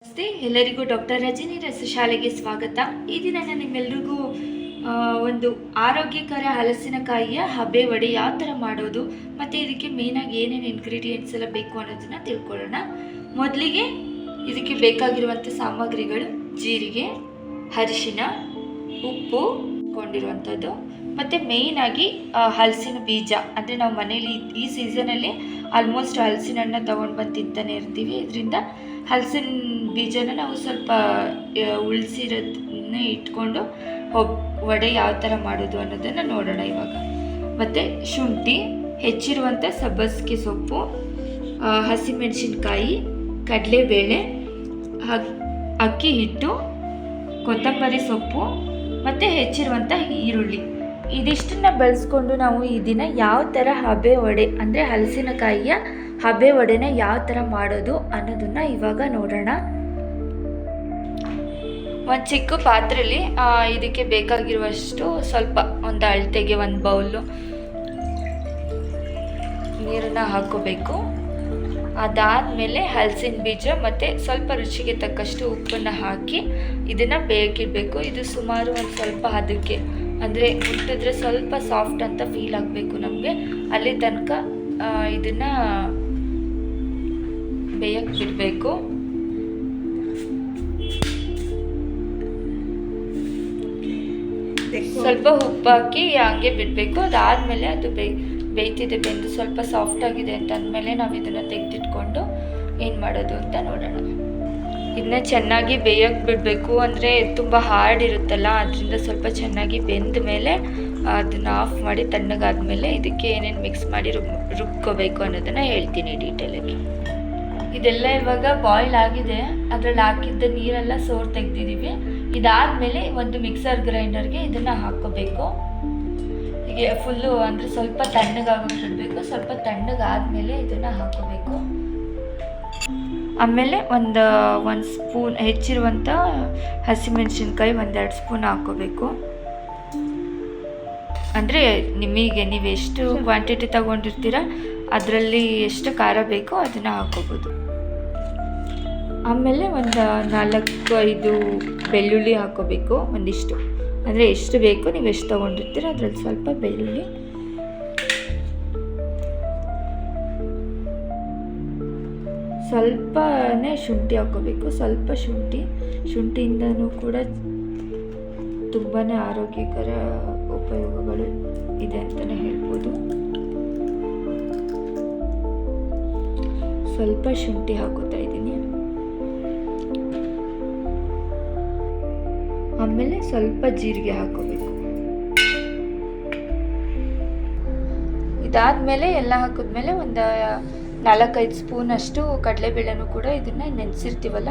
ನಮಸ್ತೆ ಎಲ್ಲರಿಗೂ ಡಾಕ್ಟರ್ ರಜನಿ ರಸಶಾಲೆಗೆ ಸ್ವಾಗತ. ಈ ದಿನ ನಾನು ನಿಮ್ಮೆಲ್ರಿಗೂ ಒಂದು ಆರೋಗ್ಯಕರ ಹಲಸಿನಕಾಯಿಯ ಹಬೆ ವಡೆ ಯಾವ ಥರ ಮಾಡೋದು ಮತ್ತು ಇದಕ್ಕೆ ಮೇಯ್ನಾಗಿ ಏನೇನು ಇಂಗ್ರೀಡಿಯೆಂಟ್ಸ್ ಎಲ್ಲ ಬೇಕು ಅನ್ನೋದನ್ನು ತಿಳ್ಕೊಳ್ಳೋಣ. ಮೊದಲಿಗೆ ಇದಕ್ಕೆ ಬೇಕಾಗಿರುವಂಥ ಸಾಮಗ್ರಿಗಳು: ಜೀರಿಗೆ, ಅರಿಶಿನ, ಉಪ್ಪು ಕೊಂಡಿರುವಂಥದ್ದು, ಮತ್ತು ಮೇಯ್ನಾಗಿ ಹಲಸಿನ ಬೀಜ. ಅಂದರೆ ನಾವು ಮನೇಲಿ ಈ ಸೀಸನಲ್ಲಿ ಆಲ್ಮೋಸ್ಟ್ ಹಲಸಿನ ಹಣ್ಣು ತೊಗೊಂಡು ಬಂದು ತಿಂತಾನೆ ಇರ್ತೀವಿ. ಇದರಿಂದ ಹಲಸಿನ ಬೀಜನ ನಾವು ಸ್ವಲ್ಪ ಉಳಿಸಿರೋದನ್ನ ಇಟ್ಕೊಂಡು ವಡೆ ಯಾವ ಥರ ಮಾಡೋದು ಅನ್ನೋದನ್ನು ನೋಡೋಣ ಇವಾಗ. ಮತ್ತು ಶುಂಠಿ, ಹೆಚ್ಚಿರುವಂಥ ಸಬ್ಬಸಿಗೆ ಸೊಪ್ಪು, ಹಸಿಮೆಣಸಿನ್ಕಾಯಿ, ಕಡಲೆಬೇಳೆ, ಅಕ್ಕಿ ಹಿಟ್ಟು, ಕೊತ್ತಂಬರಿ ಸೊಪ್ಪು ಮತ್ತು ಹೆಚ್ಚಿರುವಂಥ ಈರುಳ್ಳಿ. ಇದಿಷ್ಟನ್ನು ಬಳಸ್ಕೊಂಡು ನಾವು ಈ ದಿನ ಯಾವ ಥರ ಹಬೆ ವಡೆ ಅಂದರೆ ಹಲಸಿನಕಾಯಿಯ ಹಬೆ ವಡೆನ ಯಾವ ಥರ ಮಾಡೋದು ಅನ್ನೋದನ್ನು ಇವಾಗ ನೋಡೋಣ. ಒಂದು ಚಿಕ್ಕ ಪಾತ್ರೆಯಲ್ಲಿ ಇದಕ್ಕೆ ಬೇಕಾಗಿರುವಷ್ಟು ಸ್ವಲ್ಪ ಒಂದು ಅಳತೆಗೆ ಒಂದು ಬೌಲು ನೀರನ್ನು ಹಾಕೋಬೇಕು. ಅದಾದಮೇಲೆ ಹಲಸಿನ ಬೀಜ ಮತ್ತು ಸ್ವಲ್ಪ ರುಚಿಗೆ ತಕ್ಕಷ್ಟು ಉಪ್ಪನ್ನು ಹಾಕಿ ಇದನ್ನು ಬೇಯಿಡಬೇಕು. ಇದು ಸುಮಾರು ಒಂದು ಸ್ವಲ್ಪ ಅದಕ್ಕೆ ಅಂದರೆ ಮುಟ್ಟಿದ್ರೆ ಸ್ವಲ್ಪ ಸಾಫ್ಟ್ ಅಂತ ಫೀಲ್ ಆಗಬೇಕು ನಮಗೆ. ಅಲ್ಲಿ ತನಕ ಇದನ್ನು ಬೇಯಕ್ಕೆ ಬಿಡಬೇಕು. ಸ್ವಲ್ಪ ಉಪ್ಪು ಹಾಕಿ ಹಂಗೆ ಬಿಡಬೇಕು. ಅದಾದಮೇಲೆ ಅದು ಬೇಯ್ತಿದೆ, ಬೆಂದು ಸ್ವಲ್ಪ ಸಾಫ್ಟ್ ಆಗಿದೆ ಅಂತ ಅಂದಮೇಲೆ ನಾವು ಇದನ್ನು ತೆಗೆದಿಟ್ಕೊಂಡು ಏನು ಮಾಡೋದು ಅಂತ ನೋಡೋಣ. ಇದನ್ನ ಚೆನ್ನಾಗಿ ಬೇಯಕ್ಕೆ ಬಿಡಬೇಕು. ಅಂದರೆ ತುಂಬ ಹಾರ್ಡ್ ಇರುತ್ತಲ್ಲ, ಅದರಿಂದ ಸ್ವಲ್ಪ ಚೆನ್ನಾಗಿ ಬೆಂದ ಮೇಲೆ ಅದನ್ನು ಆಫ್ ಮಾಡಿ ತಣ್ಣಗಾದ್ಮೇಲೆ ಇದಕ್ಕೆ ಏನೇನು ಮಿಕ್ಸ್ ಮಾಡಿ ರುಬ್ಕೋಬೇಕು ಅನ್ನೋದನ್ನು ಹೇಳ್ತೀನಿ ಡೀಟೇಲಾಗಿ. ಇದೆಲ್ಲ ಇವಾಗ ಬಾಯ್ಲ್ ಆಗಿದೆ, ಅದರಲ್ಲಿ ಹಾಕಿದ್ದ ನೀರೆಲ್ಲ ಸೋರ್ ತೆಗೆದಿದ್ದೀವಿ. ಇದಾದಮೇಲೆ ಒಂದು ಮಿಕ್ಸರ್ ಗ್ರೈಂಡರ್ಗೆ ಇದನ್ನು ಹಾಕ್ಕೋಬೇಕು. ಹೀಗೆ ಫುಲ್ಲು ಅಂದರೆ ಸ್ವಲ್ಪ ತಣ್ಣಗಾಗೋಕೆ ಬಿಡಬೇಕು. ಸ್ವಲ್ಪ ತಣ್ಣಗಾದ್ಮೇಲೆ ಇದನ್ನು ಹಾಕ್ಕೋಬೇಕು. ಆಮೇಲೆ ಒಂದು ಸ್ಪೂನ್ ಹೆಚ್ಚಿರುವಂಥ ಹಸಿಮೆಣಸಿನ್ಕಾಯಿ 1-2 ಸ್ಪೂನ್ ಹಾಕ್ಕೋಬೇಕು. ಅಂದರೆ ನಿಮಗೆ ನೀವು ಎಷ್ಟು ಕ್ವಾಂಟಿಟಿ ತಗೊಂಡಿರ್ತೀರ ಅದರಲ್ಲಿ ಎಷ್ಟು ಖಾರ ಬೇಕೋ ಅದನ್ನು ಹಾಕ್ಕೋಬೋದು. ಆಮೇಲೆ ಒಂದು 4-5 ಬೆಳ್ಳುಳ್ಳಿ ಹಾಕ್ಕೋಬೇಕು. ಒಂದಿಷ್ಟು ಅಂದರೆ ಎಷ್ಟು ಬೇಕು ನೀವು ಎಷ್ಟು ತೊಗೊಂಡಿರ್ತೀರ ಅದರಲ್ಲಿ ಸ್ವಲ್ಪ ಬೆಳ್ಳುಳ್ಳಿ, ಸ್ವಲ್ಪನೇ ಶುಂಠಿ ಹಾಕ್ಕೋಬೇಕು. ಸ್ವಲ್ಪ ಶುಂಠಿಯಿಂದನೂ ಕೂಡ ತುಂಬಾ ಆರೋಗ್ಯಕರ ಉಪಯೋಗಗಳು ಇದೆ ಅಂತಲೇ ಹೇಳ್ಬೋದು. ಸ್ವಲ್ಪ ಶುಂಠಿ ಹಾಕೋತಾ ಇದ್ದೀನಿ. ಆಮೇಲೆ ಸ್ವಲ್ಪ ಜೀರಿಗೆ ಹಾಕೋಬೇಕು. ಇದಾದಮೇಲೆ ಎಲ್ಲ ಹಾಕಿದ್ಮೇಲೆ ಒಂದು 4-5 ಸ್ಪೂನ್ ಅಷ್ಟು ಕಡಲೆಬೇಳೆನೂ ಕೂಡ ಇದನ್ನು ನೆನೆಸಿರ್ತೀವಲ್ಲ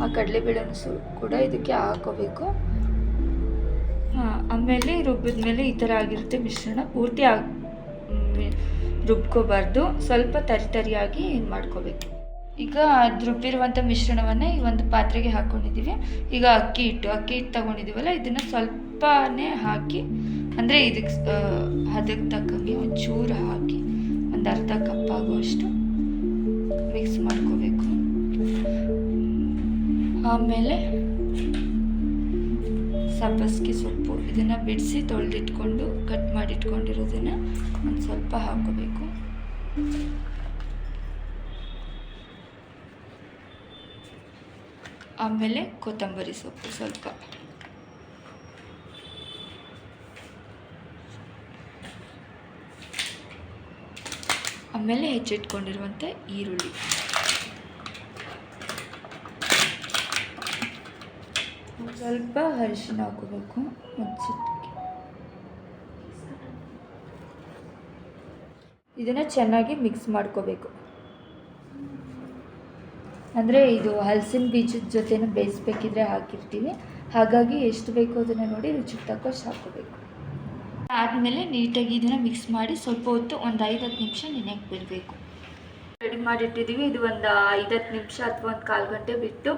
ಆ ಕಡಲೆಬೇಳೆನೂ ಕೂಡ ಇದಕ್ಕೆ ಹಾಕೋಬೇಕು. ಆಮೇಲೆ ರುಬ್ಬಿದ್ಮೇಲೆ ಈ ಥರ ಆಗಿರುತ್ತೆ ಮಿಶ್ರಣ. ಪೂರ್ತಿ ರುಬ್ಕೋಬಾರ್ದು, ಸ್ವಲ್ಪ ತರಿಯಾಗಿ ಏನು ಮಾಡ್ಕೋಬೇಕು. ಈಗ ರುಬ್ಬಿರುವಂಥ ಮಿಶ್ರಣವನ್ನು ಈ ಒಂದು ಪಾತ್ರೆಗೆ ಹಾಕ್ಕೊಂಡಿದ್ದೀವಿ. ಈಗ ಅಕ್ಕಿ ಹಿಟ್ಟು ತಗೊಂಡಿದ್ದೀವಲ್ಲ ಇದನ್ನು ಸ್ವಲ್ಪನೇ ಹಾಕಿ, ಅಂದರೆ ಇದಕ್ಕೆ ಅದಕ್ಕೆ ತಕ್ಕಂಗೆ ಒಂಚೂರು ಹಾಕಿ ಒಂದು ಅರ್ಧ ಕಪ್ ಆಗುವಷ್ಟು ಮಿಕ್ಸ್ ಮಾಡ್ಕೋಬೇಕು. ಆಮೇಲೆ ಸಬ್ಬಸಿಗೆ ಸೊಪ್ಪು ಇದನ್ನು ಬಿಡಿಸಿ ತೊಳೆದಿಟ್ಕೊಂಡು ಕಟ್ ಮಾಡಿಟ್ಕೊಂಡಿರೋದನ್ನು ಒಂದು ಸ್ವಲ್ಪ ಹಾಕೋಬೇಕು. ಆಮೇಲೆ ಕೊತ್ತಂಬರಿ ಸೊಪ್ಪು ಸ್ವಲ್ಪ, ಆಮೇಲೆ ಹೆಚ್ಚಿಟ್ಕೊಂಡಿರುವಂಥ ಈರುಳ್ಳಿ, ಸ್ವಲ್ಪ ಅರಿಶಿನ ಹಾಕೋಬೇಕು. ಇದನ್ನು ಚೆನ್ನಾಗಿ ಮಿಕ್ಸ್ ಮಾಡ್ಕೋಬೇಕು. ಅಂದರೆ ಇದು ಹಲಸಿನ ಬೀಜದ ಜೊತೆನೂ ಬೇಯಿಸ್ಬೇಕಿದ್ರೆ ಹಾಕಿರ್ತೀವಿ, ಹಾಗಾಗಿ ಎಷ್ಟು ಬೇಕೋ ಅದನ್ನು ನೋಡಿ ರುಚಿಗೆ ತಕ್ಕಷ್ಟು ಹಾಕೋಬೇಕು. ಆದಮೇಲೆ ನೀಟಾಗಿ ಇದನ್ನು ಮಿಕ್ಸ್ ಮಾಡಿ ಸ್ವಲ್ಪ ಹೊತ್ತು ಒಂದು 5-10 ನಿಮಿಷ ನೆನೆಯಕ್ಕೆ ಬಿಡಬೇಕು. ರೆಡಿ ಮಾಡಿಟ್ಟಿದ್ದೀವಿ. ಇದು ಒಂದು 5-10 ನಿಮಿಷ ಅಥವಾ ಒಂದು 1/4 ಗಂಟೆ ಬಿಟ್ಟು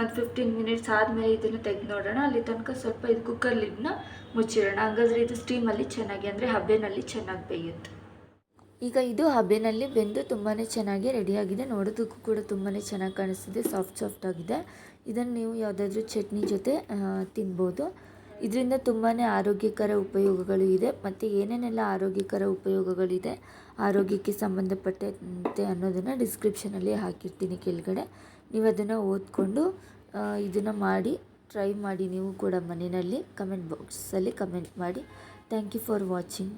ಒಂದು 15 ಮಿನಿಟ್ಸ್ ಆದಮೇಲೆ ಇದನ್ನು ತೆಗೆದು ನೋಡೋಣ. ಅಲ್ಲಿ ತನಕ ಸ್ವಲ್ಪ ಇದು ಕುಕ್ಕರ್ ಲಿಡ್ನ ಮುಚ್ಚಿಡೋಣ. ಹಾಗಾದರೆ ಇದು ಸ್ಟೀಮಲ್ಲಿ ಚೆನ್ನಾಗಿ ಅಂದರೆ ಹಬೆನಲ್ಲಿ ಚೆನ್ನಾಗಿ ಬೇಯುತ್ತೆ. ಈಗ ಇದು ಹಬೆನಲ್ಲಿ ಬೆಂದು ತುಂಬಾ ಚೆನ್ನಾಗಿ ರೆಡಿಯಾಗಿದೆ. ನೋಡೋದಕ್ಕೂ ಕೂಡ ತುಂಬಾ ಚೆನ್ನಾಗಿ ಕಾಣಿಸ್ತಿದೆ, ಸಾಫ್ಟ್ ಆಗಿದೆ. ಇದನ್ನು ನೀವು ಯಾವುದಾದ್ರೂ ಚಟ್ನಿ ಜೊತೆ ತಿನ್ಬೋದು. ಇದರಿಂದ ತುಂಬಾ ಆರೋಗ್ಯಕರ ಉಪಯೋಗಗಳು ಇದೆ. ಮತ್ತು ಏನೇನೆಲ್ಲ ಆರೋಗ್ಯಕರ ಉಪಯೋಗಗಳಿದೆ, ಆರೋಗ್ಯಕ್ಕೆ ಸಂಬಂಧಪಟ್ಟಂತೆ ಅನ್ನೋದನ್ನು ಡಿಸ್ಕ್ರಿಪ್ಷನಲ್ಲಿ ಹಾಕಿರ್ತೀನಿ ಕೆಳಗಡೆ. ನೀವು ಅದನ್ನು ಓದ್ಕೊಂಡು ಇದನ್ನು ಮಾಡಿ ಟ್ರೈ ಮಾಡಿ ನೀವು ಕೂಡ ಮನೆಯಲ್ಲಿ. ಕಮೆಂಟ್ ಬಾಕ್ಸಲ್ಲಿ ಕಮೆಂಟ್ ಮಾಡಿ. Thank you for watching.